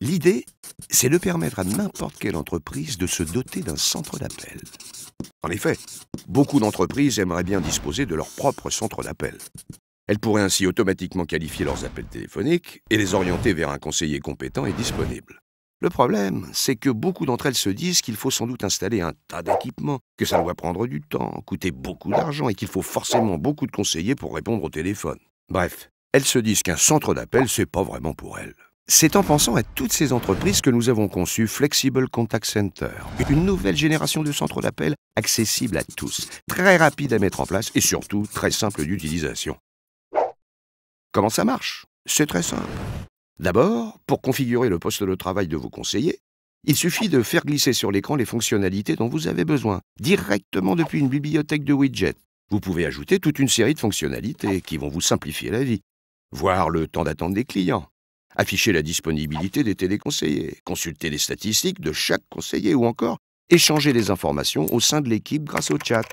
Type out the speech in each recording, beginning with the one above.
L'idée, c'est de permettre à n'importe quelle entreprise de se doter d'un centre d'appel. En effet, beaucoup d'entreprises aimeraient bien disposer de leur propre centre d'appel. Elles pourraient ainsi automatiquement qualifier leurs appels téléphoniques et les orienter vers un conseiller compétent et disponible. Le problème, c'est que beaucoup d'entre elles se disent qu'il faut sans doute installer un tas d'équipements, que ça doit prendre du temps, coûter beaucoup d'argent et qu'il faut forcément beaucoup de conseillers pour répondre au téléphone. Bref, elles se disent qu'un centre d'appel, c'est pas vraiment pour elles. C'est en pensant à toutes ces entreprises que nous avons conçu Flexible Contact Center, une nouvelle génération de centres d'appel accessible à tous, très rapide à mettre en place et surtout très simple d'utilisation. Comment ça marche? C'est très simple. D'abord, pour configurer le poste de travail de vos conseillers, il suffit de faire glisser sur l'écran les fonctionnalités dont vous avez besoin, directement depuis une bibliothèque de widgets. Vous pouvez ajouter toute une série de fonctionnalités qui vont vous simplifier la vie. Voir le temps d'attente des clients, afficher la disponibilité des téléconseillers, consulter les statistiques de chaque conseiller ou encore échanger les informations au sein de l'équipe grâce au chat.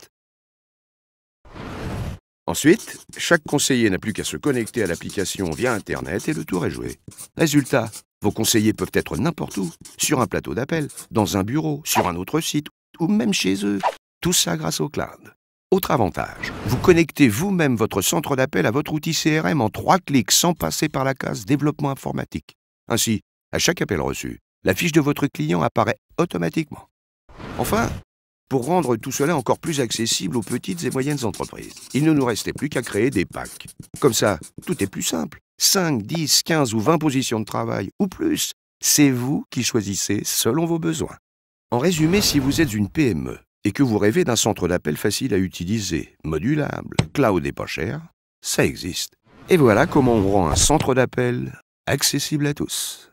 Ensuite, chaque conseiller n'a plus qu'à se connecter à l'application via Internet et le tour est joué. Résultat, vos conseillers peuvent être n'importe où, sur un plateau d'appel, dans un bureau, sur un autre site ou même chez eux. Tout ça grâce au cloud. Autre avantage, vous connectez vous-même votre centre d'appel à votre outil CRM en 3 clics sans passer par la case développement informatique. Ainsi, à chaque appel reçu, la fiche de votre client apparaît automatiquement. Enfin, pour rendre tout cela encore plus accessible aux petites et moyennes entreprises, il ne nous restait plus qu'à créer des packs. Comme ça, tout est plus simple. 5, 10, 15 ou 20 positions de travail, ou plus. C'est vous qui choisissez selon vos besoins. En résumé, si vous êtes une PME et que vous rêvez d'un centre d'appel facile à utiliser, modulable, cloud et pas cher, ça existe. Et voilà comment on rend un centre d'appel accessible à tous.